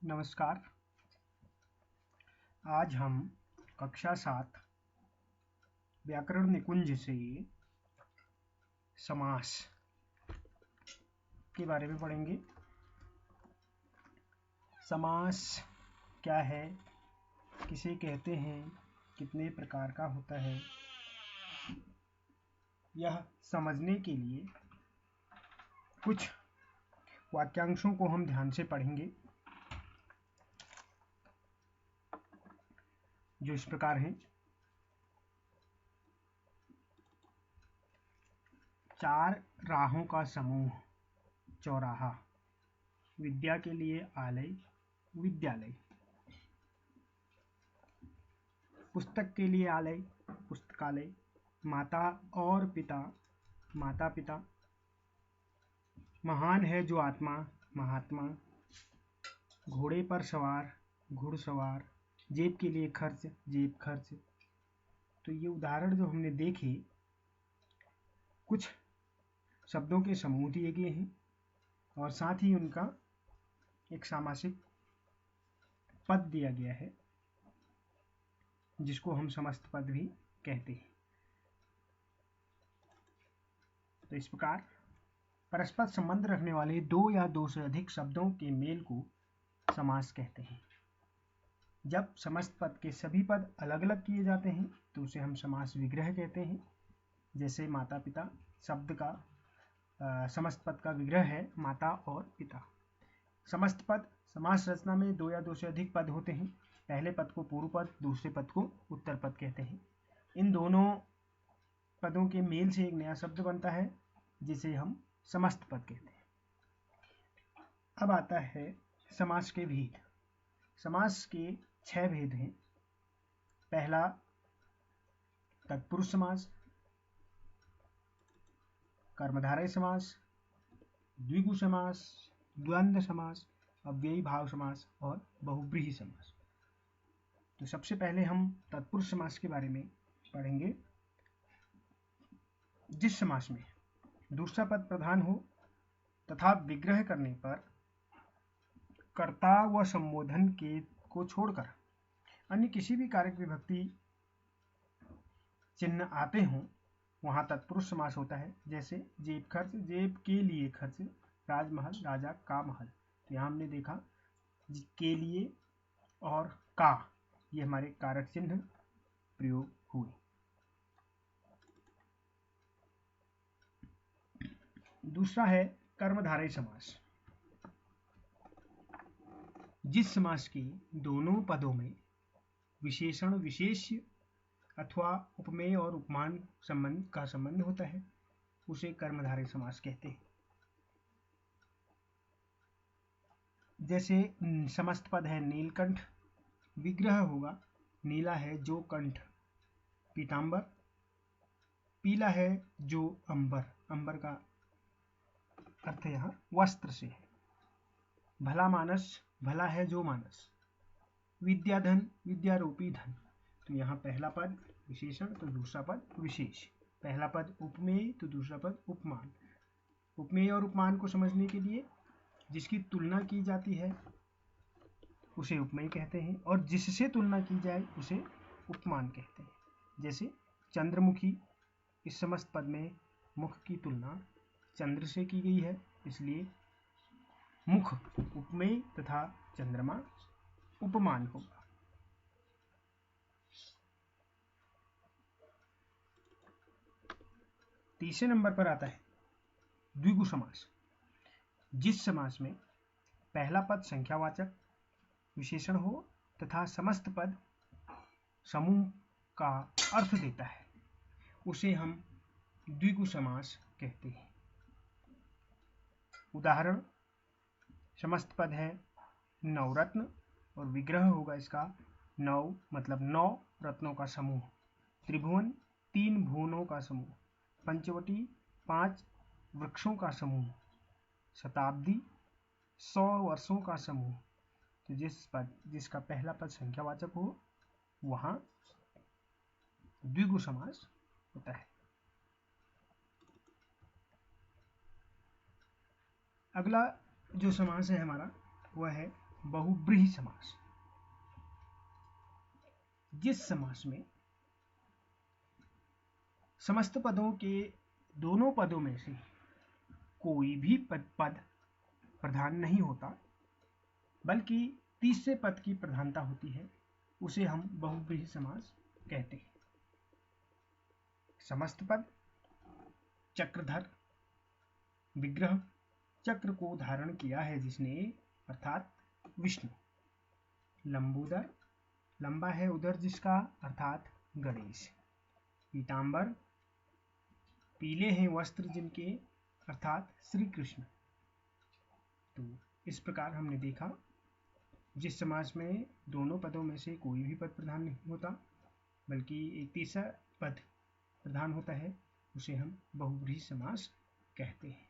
नमस्कार। आज हम कक्षा 7 व्याकरण निकुंज से समास के बारे में पढ़ेंगे। समास क्या है, किसे कहते हैं, कितने प्रकार का होता है, यह समझने के लिए कुछ वाक्यांशों को हम ध्यान से पढ़ेंगे, जो इस प्रकार हैं। चार राहों का समूह चौराहा। विद्या के लिए आलय विद्यालय। पुस्तक के लिए आलय पुस्तकालय। माता और पिता माता पिता। महान है जो आत्मा महात्मा। घोड़े पर सवार घुड़सवार। जेब के लिए खर्च जेब खर्च। तो ये उदाहरण जो हमने देखे, कुछ शब्दों के समूह दिए गए हैं और साथ ही उनका एक सामासिक पद दिया गया है, जिसको हम समस्त पद भी कहते हैं। तो इस प्रकार परस्पर संबंध रखने वाले दो या दो से अधिक शब्दों के मेल को समास कहते हैं। जब समस्त पद के सभी पद अलग अलग किए जाते हैं तो उसे हम समास विग्रह कहते हैं। जैसे माता पिता शब्द का समस्त पद का विग्रह है माता और पिता। समस्त पद समास रचना में दो या दो से अधिक पद होते हैं। पहले पद को पूर्व पद, दूसरे पद को उत्तर पद कहते हैं। इन दोनों पदों के मेल से एक नया शब्द बनता है, जिसे हम समस्त पद कहते हैं। अब आता है समास के भेद। समास के 6 भेद हैं। पहला तत्पुरुष समास, कर्मधारय समास, द्विगु समास, द्वंद्व समास, अव्ययी भाव समास और बहुव्रीहि समास। तो सबसे पहले हम तत्पुरुष समास के बारे में पढ़ेंगे। जिस समास में दूसरा पद प्रधान हो तथा विग्रह करने पर कर्ता व संबोधन के को छोड़कर अन्य किसी भी कारक विभक्ति चिन्ह आते हों, वहां तत्पुरुष समास होता है। जैसे जेब खर्च, जेब के लिए खर्च। राजमहल, राजा का महल। तो यहाँ हमने देखा के लिए और का, ये हमारे कारक चिन्ह प्रयोग हुए। दूसरा है कर्मधारय समास। जिस समास के दोनों पदों में विशेषण विशेष्य अथवा उपमेय और उपमान का संबंध होता है, उसे कर्मधारय समास कहते हैं। जैसे समस्त पद है नीलकंठ, विग्रह होगा नीला है जो कंठ, पीतांबर, पीला है जो अंबर। अंबर का अर्थ यहाँ वस्त्र से है। भला मानस, भला है जो मानस। विद्याधन, विद्यारूपी धन। तो यहाँ पहला पद विशेषण तो दूसरा पद विशेष। पहला पद उपमेय तो दूसरा पद उपमान। उपमेय और उपमान को समझने के लिए जिसकी तुलना की जाती है उसे उपमेय कहते हैं, और जिससे तुलना की जाए उसे उपमान कहते हैं। जैसे चंद्रमुखी, इस समस्त पद में मुख की तुलना चंद्र से की गई है, इसलिए मुख उपमेय तथा चंद्रमा उपमान होगा। तीसरे नंबर पर आता है द्विगु समास। जिस समास में पहला पद संख्यावाचक विशेषण हो तथा समस्त पद समूह का अर्थ देता है, उसे हम द्विगु समास कहते हैं। उदाहरण, समस्त पद है नवरत्न और विग्रह होगा इसका नव मतलब 9 रत्नों का समूह। त्रिभुवन 3 भुवनों का समूह। पंचवटी 5 वृक्षों का समूह। शताब्दी 100 वर्षों का समूह। तो जिसका पहला पद संख्यावाचक हो वहां द्विगु समास होता है। अगला जो समास है हमारा वह है बहुब्रीहि समास। जिस समास में समस्त पदों के दोनों पदों में से कोई भी पद प्रधान नहीं होता बल्कि तीसरे पद की प्रधानता होती है, उसे हम बहुब्रीहि समास कहते हैं। समस्त पद, चक्रधर, विग्रह, चक्र को धारण किया है जिसने अर्थात विष्णु। लंबोदर, लंबा है उदर जिसका अर्थात गणेश। पीतांबर, पीले हैं वस्त्र जिनके अर्थात श्री कृष्ण। तो इस प्रकार हमने देखा जिस समास में दोनों पदों में से कोई भी पद प्रधान नहीं होता बल्कि एक तीसरा पद प्रधान होता है, उसे हम बहुब्रीहि समास कहते हैं।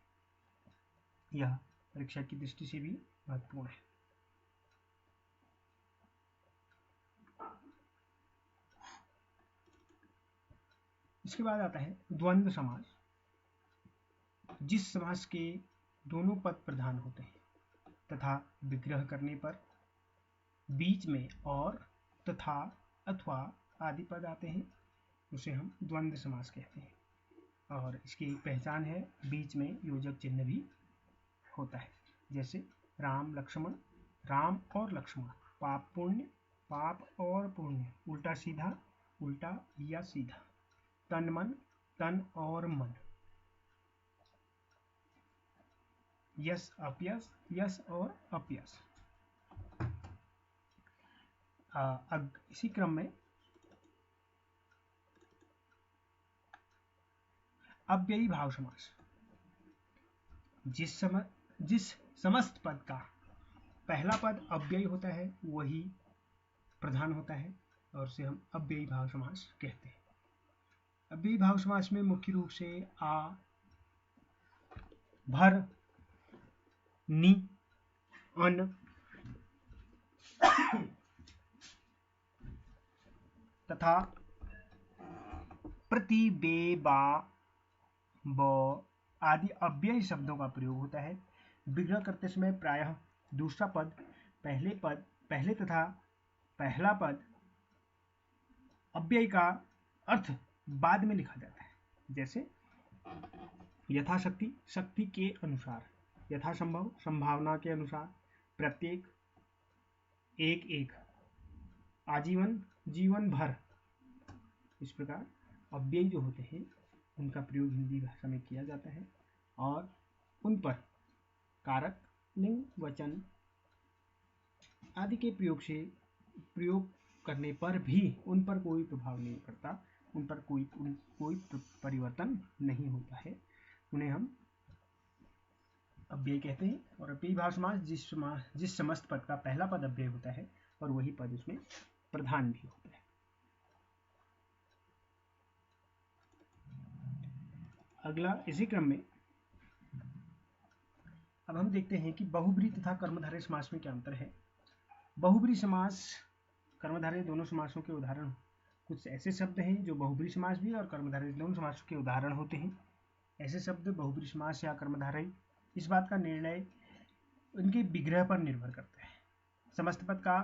यह परीक्षा की दृष्टि से भी महत्वपूर्ण है। इसके बाद आता है द्वंद्व समास। जिस समास के दोनों पद प्रधान होते हैं तथा विग्रह करने पर बीच में और, तथा, अथवा आदि पद आते हैं, उसे हम द्वंद्व समास कहते हैं। और इसकी एक पहचान है, बीच में योजक चिन्ह भी होता है, जैसे राम लक्ष्मण, राम और लक्ष्मण, पाप पुण्य, पाप और पुण्य, उल्टा सीधा, उल्टा या सीधा, तन मन, तन और मन, यस अपयस, यस और अपयस। इसी क्रम में अव्ययी भाव समास। जिस समस्त पद का पहला पद अव्ययी होता है वही प्रधान होता है और उसे हम अव्ययी भाव समास कहते हैं। अव्ययी भाव समास में मुख्य रूप से आ, भर, नि, अन तथा प्रति, बे, बा, ब आदि अव्ययी शब्दों का प्रयोग होता है। विग्रह करते समय प्रायः दूसरा पद पहले तथा पहला पद अव्ययी का अर्थ बाद में लिखा जाता है, जैसे यथाशक्ति, शक्ति के अनुसार, यथासंभव, संभावना के अनुसार, प्रत्येक, एक एक, आजीवन, जीवन भर। इस प्रकार अव्ययी जो होते हैं उनका प्रयोग हिंदी भाषा में किया जाता है और उन पर कारक, लिंग, वचन आदि के प्रयोग करने पर भी उन पर कोई प्रभाव नहीं पड़ता, उन पर कोई परिवर्तन नहीं होता है, उन्हें हम अव्ययी कहते हैं। और अव्ययी भाव समास जिस समस्त पद का पहला पद अव्ययी होता है और वही पद उसमें प्रधान भी होता है। अगला इसी क्रम में अब हम देखते हैं कि बहुब्रीहि तथा कर्मधारय समास में क्या अंतर है। बहुब्रीहि समास, कर्मधारय दोनों समासों के उदाहरण कुछ ऐसे शब्द हैं जो बहुब्रीहि समास भी और कर्मधारय दोनों समासों के उदाहरण होते हैं। ऐसे शब्द बहुब्रीहि समास या कर्मधारय, इस बात का निर्णय उनके विग्रह पर निर्भर करता है। समस्त पद का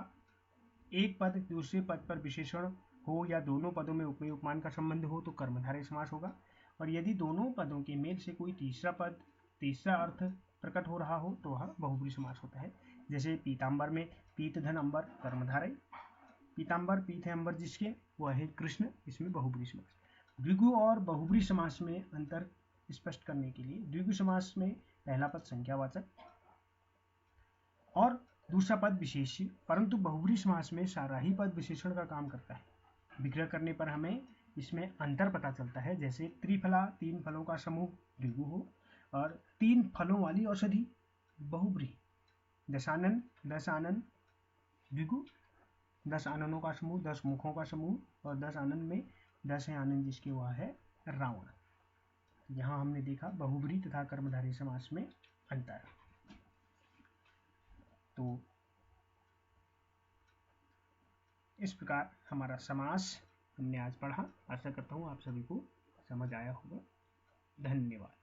एक पद दूसरे पद पर विशेषण हो या दोनों पदों में उपमेय उपमान का संबंध हो तो कर्मधारय समास होगा, और यदि दोनों पदों के मेल से कोई तीसरा अर्थ प्रकट हो रहा हो तो वह बहुब्रीहि समास होता है। जैसे पीतांबर में पीत धन अंबर, कर्मधारय। पीतांबर, पीत है अंबर जिसके, वह है कृष्ण, इसमें बहुब्रीहि समास। द्विगु और बहुब्रीहि समास में अंतर स्पष्ट करने के लिए द्विगु समास में पहला पद संख्यावाचक और दूसरा पद विशेष्य, परंतु बहुब्रीहि समास में सारा ही पद विशेषण का काम करता है। विग्रह करने पर हमें इसमें अंतर पता चलता है, जैसे त्रिफला, 3 फलों का समूह द्विगु हो, और 3 फलों वाली औषधि बहुब्रीहि। दशानन, 10 आनन द्विगु, 10 आननों का समूह, 10 मुखों का समूह, और 10 आनन में 10 है आनंद जिसके वह है रावण। यहाँ हमने देखा बहुब्रीहि तथा कर्मधारय समास में अंतर। तो इस प्रकार हमारा समास हमने आज पढ़ा। आशा करता हूँ आप सभी को समझ आया होगा। धन्यवाद।